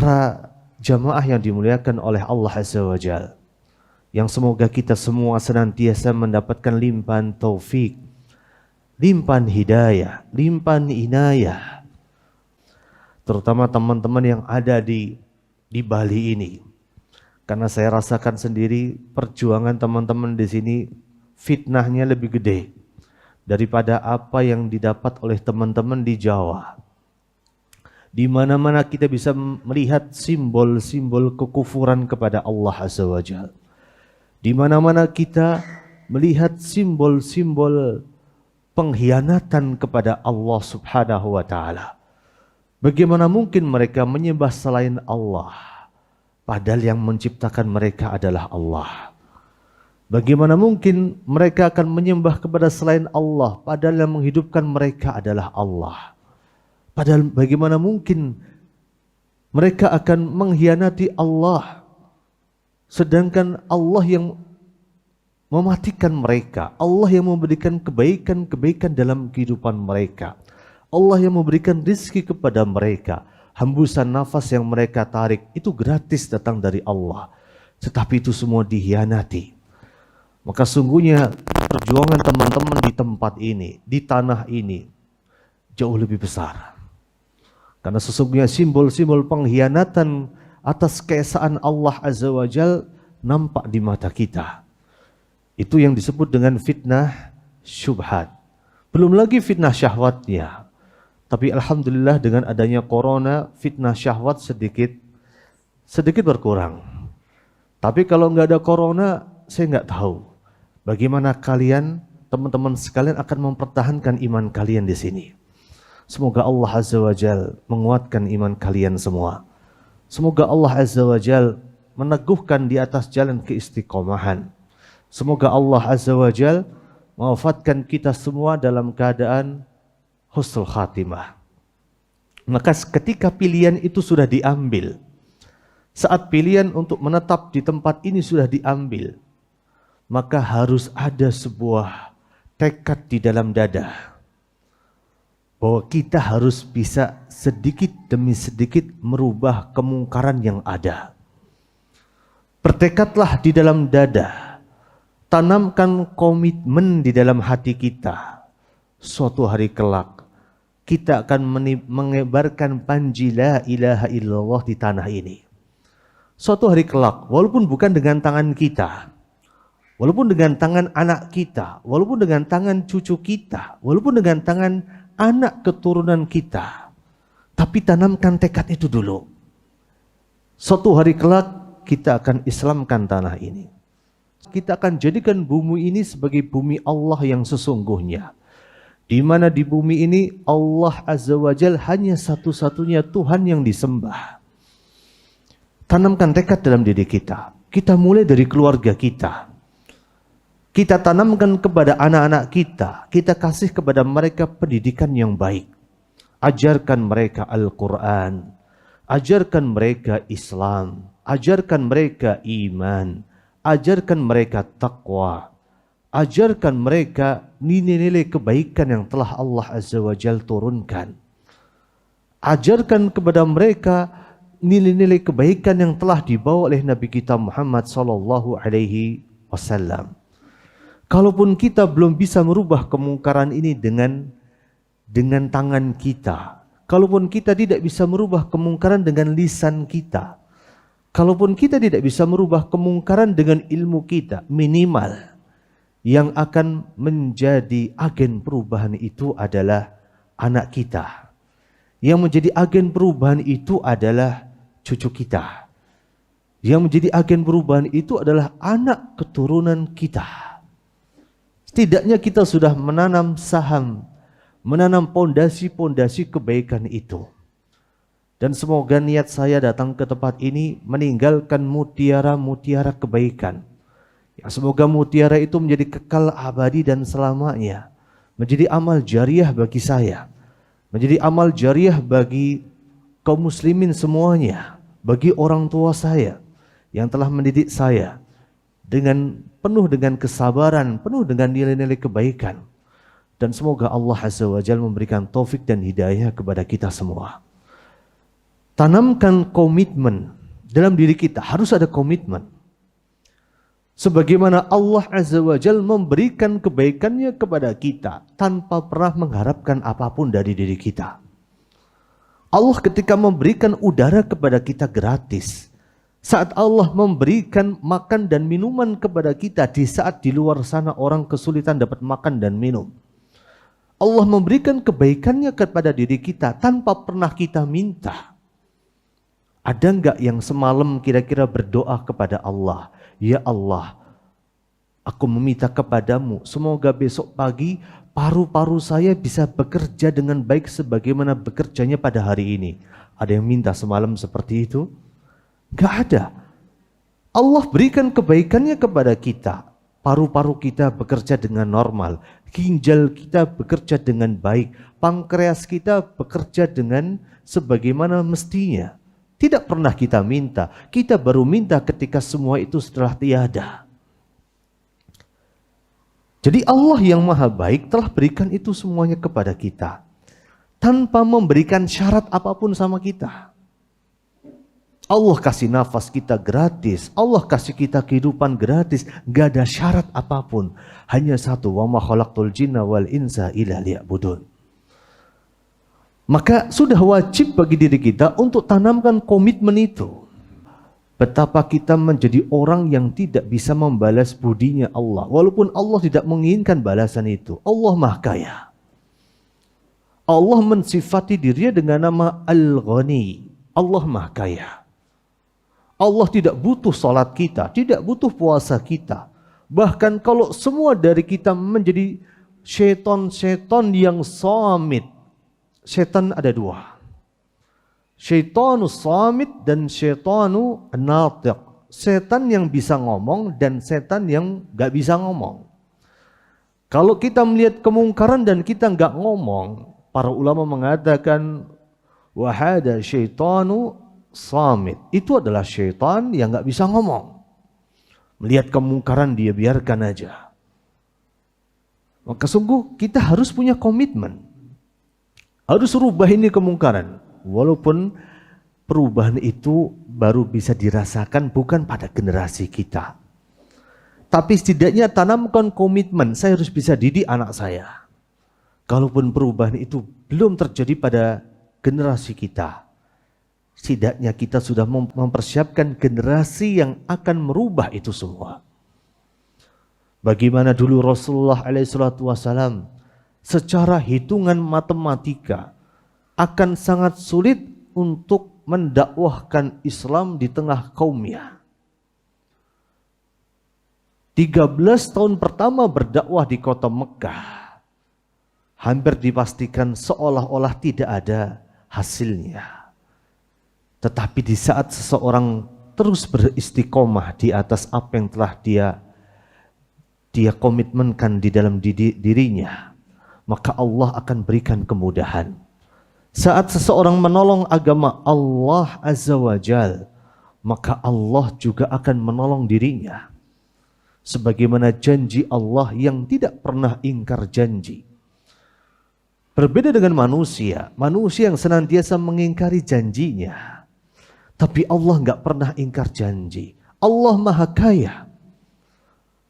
Para jamaah yang dimuliakan oleh Allah Azza wa Jalla, yang semoga kita semua senantiasa mendapatkan limpahan taufik, limpahan hidayah, limpahan inayah, terutama teman-teman yang ada di Bali ini. Karena saya rasakan sendiri perjuangan teman-teman di sini, fitnahnya lebih gede daripada apa yang didapat oleh teman-teman di Jawa. Di mana-mana kita bisa melihat simbol-simbol kekufuran kepada Allah Azza wa Jalla. Di mana-mana kita melihat simbol-simbol pengkhianatan kepada Allah Subhanahu wa taala. Bagaimana mungkin mereka menyembah selain Allah, padahal yang menciptakan mereka adalah Allah. Bagaimana mungkin mereka akan menyembah kepada selain Allah, padahal yang menghidupkan mereka adalah Allah. Padahal bagaimana mungkin mereka akan mengkhianati Allah, sedangkan Allah yang mematikan mereka, Allah yang memberikan kebaikan-kebaikan dalam kehidupan mereka, Allah yang memberikan rizki kepada mereka. Hembusan nafas yang mereka tarik itu gratis datang dari Allah, tetapi itu semua dikhianati. Maka sungguhnya perjuangan teman-teman di tempat ini, di tanah ini jauh lebih besar. Karena sesungguhnya simbol-simbol pengkhianatan atas keesaan Allah Azza wa Jal nampak di mata kita. Itu yang disebut dengan fitnah syubhat. Belum lagi fitnah syahwatnya. Tapi alhamdulillah dengan adanya corona, fitnah syahwat sedikit berkurang. Tapi kalau nggak ada corona, saya nggak tahu bagaimana kalian, teman-teman sekalian akan mempertahankan iman kalian di sini. Semoga Allah Azza wa Jal menguatkan iman kalian semua. Semoga Allah Azza wa Jal meneguhkan di atas jalan keistiqomahan. Semoga Allah Azza wa Jal mewafatkan kita semua dalam keadaan husnul khatimah. Maka ketika pilihan itu sudah diambil, saat pilihan untuk menetap di tempat ini sudah diambil, maka harus ada sebuah tekad di dalam dada bahwa kita harus bisa sedikit demi sedikit merubah kemungkaran yang ada. Bertekadlah di dalam dada, tanamkan komitmen di dalam hati kita. Suatu hari kelak kita akan menyebarkan panji la ilaha illallah di tanah ini. Suatu hari kelak, walaupun bukan dengan tangan kita, walaupun dengan tangan anak kita, walaupun dengan tangan cucu kita, walaupun dengan tangan anak keturunan kita, tapi tanamkan tekad itu dulu. Suatu hari kelak kita akan Islamkan tanah ini. Kita akan jadikan bumi ini sebagai bumi Allah yang sesungguhnya, di mana di bumi ini Allah Azza wa Jal hanya satu-satunya Tuhan yang disembah. Tanamkan tekad dalam diri kita. Kita mulai dari keluarga kita. Kita tanamkan kepada anak-anak kita. Kita kasih kepada mereka pendidikan yang baik. Ajarkan mereka Al-Quran. Ajarkan mereka Islam. Ajarkan mereka iman. Ajarkan mereka taqwa. Ajarkan mereka nilai-nilai kebaikan yang telah Allah Azza wa Jal turunkan. Ajarkan kepada mereka nilai-nilai kebaikan yang telah dibawa oleh Nabi kita Muhammad sallallahu alaihi wasallam. Kalaupun kita belum bisa merubah kemungkaran ini dengan tangan kita, kalaupun kita tidak bisa merubah kemungkaran dengan lisan kita, kalaupun kita tidak bisa merubah kemungkaran dengan ilmu kita, minimal yang akan menjadi agen perubahan itu adalah anak kita. Yang menjadi agen perubahan itu adalah cucu kita. Yang menjadi agen perubahan itu adalah anak keturunan kita. Setidaknya kita sudah menanam saham, menanam pondasi-pondasi kebaikan itu. Dan semoga niat saya datang ke tempat ini meninggalkan mutiara-mutiara kebaikan. Ya, semoga mutiara itu menjadi kekal abadi dan selamanya. Menjadi amal jariah bagi saya. Menjadi amal jariah bagi kaum muslimin semuanya. Bagi orang tua saya yang telah mendidik saya dengan penuh dengan kesabaran, penuh dengan nilai-nilai kebaikan. Dan semoga Allah Azza wa Jalla memberikan taufik dan hidayah kepada kita semua. Tanamkan komitmen dalam diri kita, harus ada komitmen. Sebagaimana Allah Azza wa Jal memberikan kebaikannya kepada kita tanpa pernah mengharapkan apapun dari diri kita. Allah ketika memberikan udara kepada kita gratis, saat Allah memberikan makan dan minuman kepada kita di saat di luar sana orang kesulitan dapat makan dan minum. Allah memberikan kebaikannya kepada diri kita tanpa pernah kita minta. Ada enggak yang semalam kira-kira berdoa kepada Allah, ya Allah, aku meminta kepadamu, semoga besok pagi paru-paru saya bisa bekerja dengan baik sebagaimana bekerjanya pada hari ini. Ada yang minta semalam seperti itu? Enggak ada. Allah berikan kebaikannya kepada kita. Paru-paru kita bekerja dengan normal, ginjal kita bekerja dengan baik, pankreas kita bekerja dengan sebagaimana mestinya. Tidak pernah kita minta, kita baru minta ketika semua itu setelah tiada. Jadi Allah yang maha baik telah berikan itu semuanya kepada kita, tanpa memberikan syarat apapun sama kita. Allah kasih nafas kita gratis, Allah kasih kita kehidupan gratis, gak ada syarat apapun. Hanya satu, wa ma khalaqtul jinna wal insa illa liya'budun. Maka sudah wajib bagi diri kita untuk tanamkan komitmen itu. Betapa kita menjadi orang yang tidak bisa membalas budinya Allah, walaupun Allah tidak menginginkan balasan itu. Allah Maha Kaya. Allah mensifati dirinya dengan nama Al-Ghani. Allah Maha Kaya. Allah tidak butuh salat kita, tidak butuh puasa kita. Bahkan kalau semua dari kita menjadi syaitan-syaitan yang samit. Syaitan ada dua. Syaitanu samit dan syaitanu natiq. Setan yang bisa ngomong dan setan yang gak bisa ngomong. Kalau kita melihat kemungkaran dan kita gak ngomong, para ulama mengatakan wahada syaitanu samit. Itu adalah syaitan yang gak bisa ngomong. Melihat kemungkaran dia biarkan aja. Maka sungguh kita harus punya komitmen. Harus rubah ini kemungkaran. Walaupun perubahan itu baru bisa dirasakan bukan pada generasi kita. Tapi setidaknya tanamkan komitmen, saya harus bisa didik anak saya. Kalaupun perubahan itu belum terjadi pada generasi kita, setidaknya kita sudah mempersiapkan generasi yang akan merubah itu semua. Bagaimana dulu Rasulullah SAW secara hitungan matematika akan sangat sulit untuk mendakwahkan Islam di tengah kaumnya. 13 tahun pertama berdakwah di kota Mekah, hampir dipastikan seolah-olah tidak ada hasilnya. Tetapi di saat seseorang terus beristiqomah di atas apa yang telah dia komitmenkan di dalam dirinya, maka Allah akan berikan kemudahan. Saat seseorang menolong agama Allah Azza wa Jal, maka Allah juga akan menolong dirinya. Sebagaimana janji Allah yang tidak pernah ingkar janji. Berbeda dengan manusia yang senantiasa mengingkari janjinya. Tapi Allah nggak pernah ingkar janji. Allah Maha Kaya.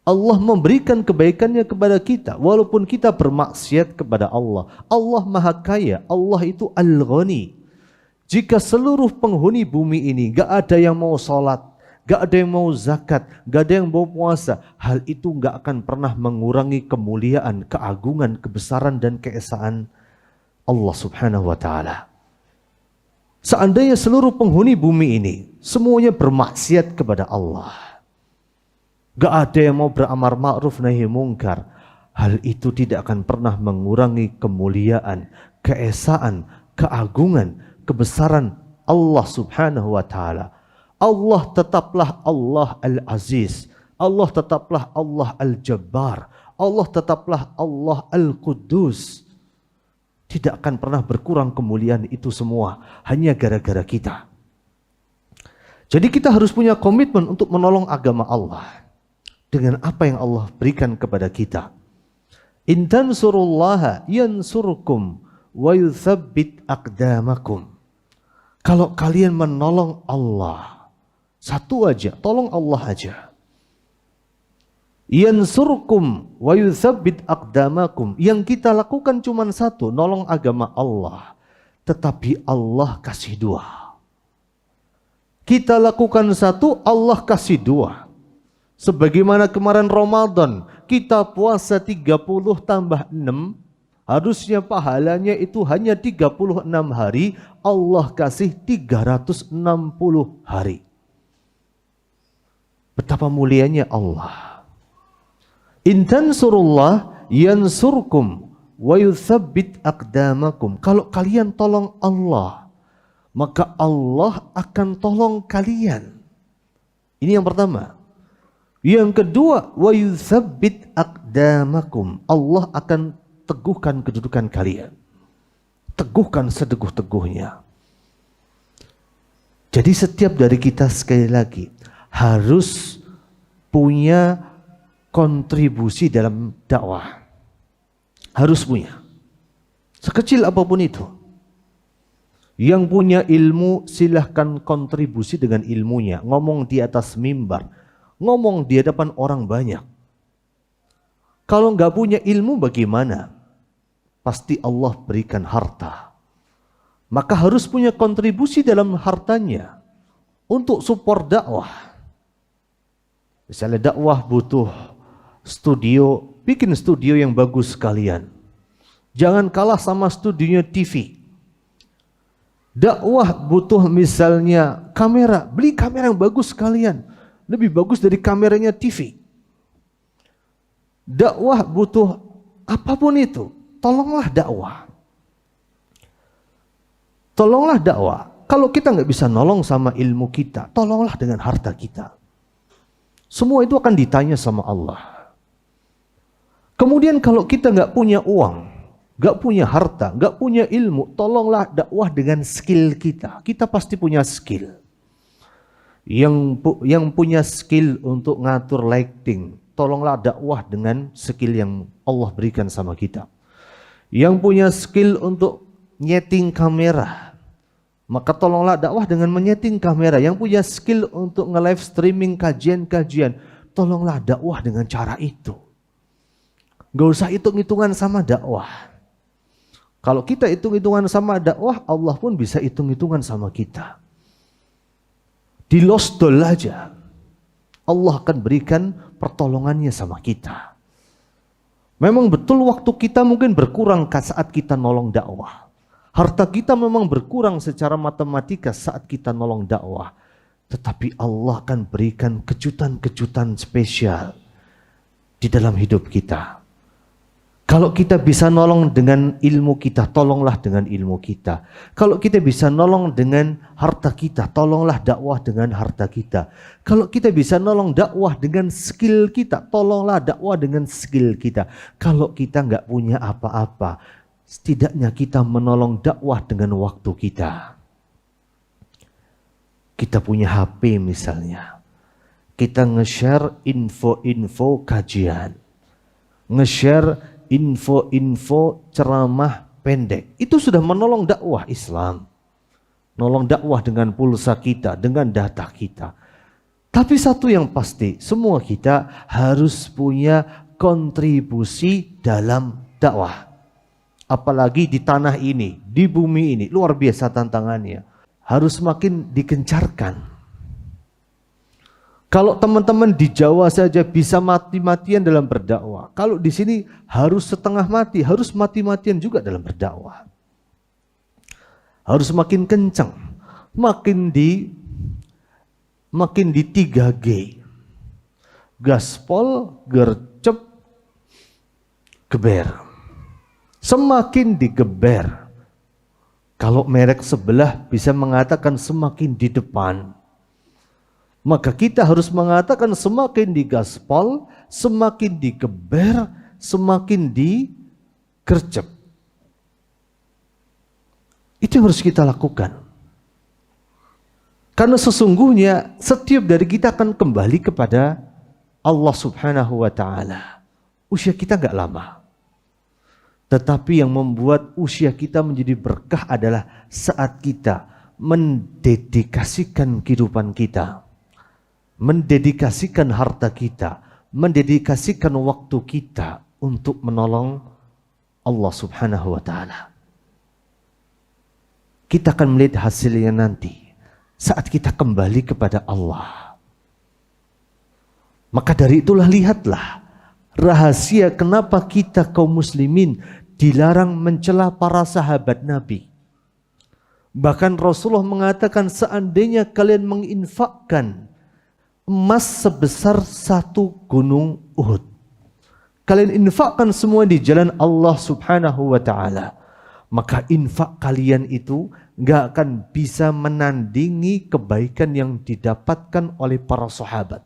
Allah memberikan kebaikannya kepada kita walaupun kita bermaksiat kepada Allah. Allah Maha Kaya, Allah itu Al-Ghani. Jika seluruh penghuni bumi ini gak ada yang mau sholat, gak ada yang mau zakat, gak ada yang mau puasa, hal itu gak akan pernah mengurangi kemuliaan, keagungan, kebesaran dan keesaan Allah Subhanahu wa Ta'ala. Seandainya seluruh penghuni bumi ini semuanya bermaksiat kepada Allah, gak ada yang mau beramar ma'ruf nahi mungkar, hal itu tidak akan pernah mengurangi kemuliaan, keesaan, keagungan, kebesaran Allah Subhanahu wa Ta'ala. Allah tetaplah Allah Al-Aziz, Allah tetaplah Allah Al-Jabbar, Allah tetaplah Allah Al-Quddus. Tidak akan pernah berkurang kemuliaan itu semua hanya gara-gara kita. Jadi kita harus punya komitmen untuk menolong agama Allah dengan apa yang Allah berikan kepada kita. In tansurullaha yansurkum wa yuthabbit aqdamakum. Kalau kalian menolong Allah, satu aja, tolong Allah aja. Yansurkum wa yuthabbit aqdamakum. Yang kita lakukan cuma satu, nolong agama Allah. Tetapi Allah kasih dua. Kita lakukan satu, Allah kasih dua. Sebagaimana kemarin Ramadan, kita puasa 30 tambah 6, harusnya pahalanya itu hanya 36 hari, Allah kasih 360 hari. Betapa mulianya Allah. In tansurullah yansurkum wa yuthabbit aqdamakum. Kalau kalian tolong Allah, maka Allah akan tolong kalian. Ini yang pertama. Yang kedua, wa yuthabbit aqdamakum. Allah akan teguhkan kedudukan kalian. Teguhkan seteguh-teguhnya. Jadi setiap dari kita sekali lagi harus punya kontribusi dalam dakwah. Harus punya. Sekecil apapun itu. Yang punya ilmu silahkan kontribusi dengan ilmunya. Ngomong di atas mimbar. Ngomong di hadapan orang banyak. Kalau nggak punya ilmu bagaimana? Pasti Allah berikan harta. Maka harus punya kontribusi dalam hartanya. Untuk support dakwah. Misalnya dakwah butuh studio. Bikin studio yang bagus sekalian. Jangan kalah sama studionya TV. Dakwah butuh misalnya kamera. Beli kamera yang bagus sekalian. Lebih bagus dari kameranya TV. Dakwah butuh apapun itu. Tolonglah dakwah. Tolonglah dakwah. Kalau kita nggak bisa nolong sama ilmu kita, tolonglah dengan harta kita. Semua itu akan ditanya sama Allah. Kemudian kalau kita nggak punya uang, nggak punya harta, nggak punya ilmu, tolonglah dakwah dengan skill kita. Kita pasti punya skill. Yang punya skill untuk ngatur lighting, tolonglah dakwah dengan skill yang Allah berikan sama kita. Yang punya skill untuk nyeting kamera, maka tolonglah dakwah dengan menyeting kamera. Yang punya skill untuk nge-live streaming kajian-kajian, tolonglah dakwah dengan cara itu. Gak usah hitung-hitungan sama dakwah. Kalau kita hitung-hitungan sama dakwah, Allah pun bisa hitung-hitungan sama kita. Di losdol aja, Allah akan berikan pertolongannya sama kita. Memang betul waktu kita mungkin berkurang saat kita nolong dakwah. Harta kita memang berkurang secara matematika saat kita nolong dakwah. Tetapi Allah akan berikan kejutan-kejutan spesial di dalam hidup kita. Kalau kita bisa nolong dengan ilmu kita, tolonglah dengan ilmu kita. Kalau kita bisa nolong dengan harta kita, tolonglah dakwah dengan harta kita. Kalau kita bisa nolong dakwah dengan skill kita, tolonglah dakwah dengan skill kita. Kalau kita nggak punya apa-apa, setidaknya kita menolong dakwah dengan waktu kita. Kita punya HP misalnya. Kita nge-share info-info kajian. Nge-share info-info ceramah pendek. Itu sudah menolong dakwah Islam. Nolong dakwah dengan pulsa kita, dengan data kita. Tapi satu yang pasti, semua kita harus punya kontribusi dalam dakwah. Apalagi di tanah ini, di bumi ini, luar biasa tantangannya. Harus makin digencarkan. Kalau teman-teman di Jawa saja bisa mati-matian dalam berdakwah. Kalau di sini harus setengah mati, harus mati-matian juga dalam berdakwah. Harus makin kencang, makin di 3G. Gaspol, gercep, geber. Semakin digeber. Kalau merek sebelah bisa mengatakan semakin di depan. Maka kita harus mengatakan semakin digaspol, semakin digeber, semakin digercep. Itu yang harus kita lakukan. Karena sesungguhnya setiap dari kita akan kembali kepada Allah Subhanahu wa Ta'ala. Usia kita gak lama. Tetapi yang membuat usia kita menjadi berkah adalah saat kita mendedikasikan kehidupan kita, mendedikasikan harta kita, mendedikasikan waktu kita untuk menolong Allah Subhanahu wa Ta'ala. Kita akan melihat hasilnya nanti saat kita kembali kepada Allah. Maka dari itulah lihatlah rahasia kenapa kita kaum muslimin dilarang mencela para sahabat Nabi. Bahkan Rasulullah mengatakan seandainya kalian menginfakkan emas sebesar 1 gunung Uhud, kalian infakkan semua di jalan Allah Subhanahu wa Ta'ala, maka infak kalian itu gak akan bisa menandingi kebaikan yang didapatkan oleh para sahabat.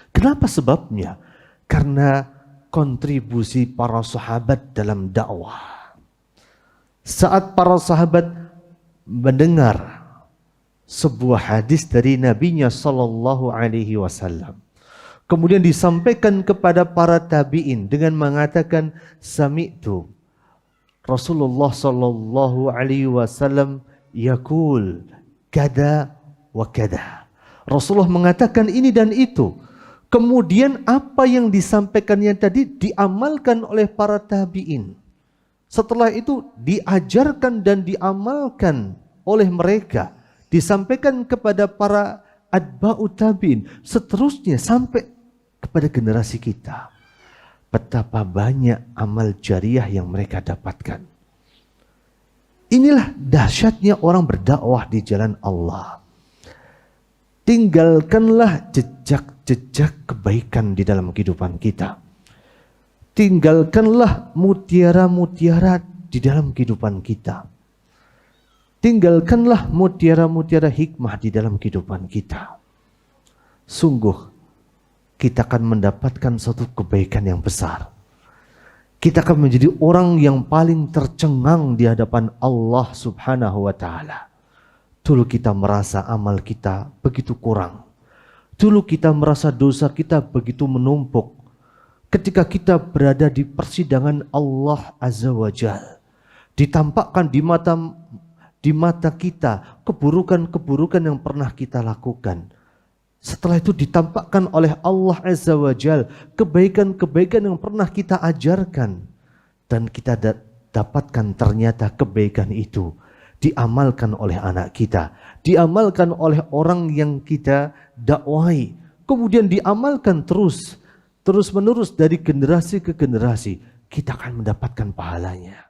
Kenapa sebabnya? Karena kontribusi para sahabat dalam dakwah. Saat para sahabat mendengar sebuah hadis dari Nabinya Sallallahu Alaihi Wasallam, kemudian disampaikan kepada para tabi'in dengan mengatakan, sami'tu Rasulullah Sallallahu Alaihi Wasallam yaqul kada wa kada. Rasulullah mengatakan ini dan itu. Kemudian apa yang disampaikannya tadi diamalkan oleh para tabi'in. Setelah itu diajarkan dan diamalkan oleh mereka. Disampaikan kepada para atba'u tabi'in. Seterusnya sampai kepada generasi kita. Betapa banyak amal jariah yang mereka dapatkan. Inilah dahsyatnya orang berdakwah di jalan Allah. Tinggalkanlah jejak-jejak kebaikan di dalam kehidupan kita. Tinggalkanlah mutiara-mutiara di dalam kehidupan kita. Tinggalkanlah mutiara-mutiara hikmah di dalam kehidupan kita. Sungguh, kita akan mendapatkan suatu kebaikan yang besar. Kita akan menjadi orang yang paling tercengang di hadapan Allah Subhanahu wa Ta'ala. Dulu kita merasa amal kita begitu kurang. Dulu kita merasa dosa kita begitu menumpuk. Ketika kita berada di persidangan Allah Azza wa Jalla, ditampakkan di mata kita keburukan-keburukan yang pernah kita lakukan. Setelah itu ditampakkan oleh Allah Azza wa Jalla kebaikan-kebaikan yang pernah kita ajarkan. Dan kita dapatkan ternyata kebaikan itu diamalkan oleh anak kita, diamalkan oleh orang yang kita dakwai, kemudian diamalkan terus menerus dari generasi ke generasi, kita akan mendapatkan pahalanya.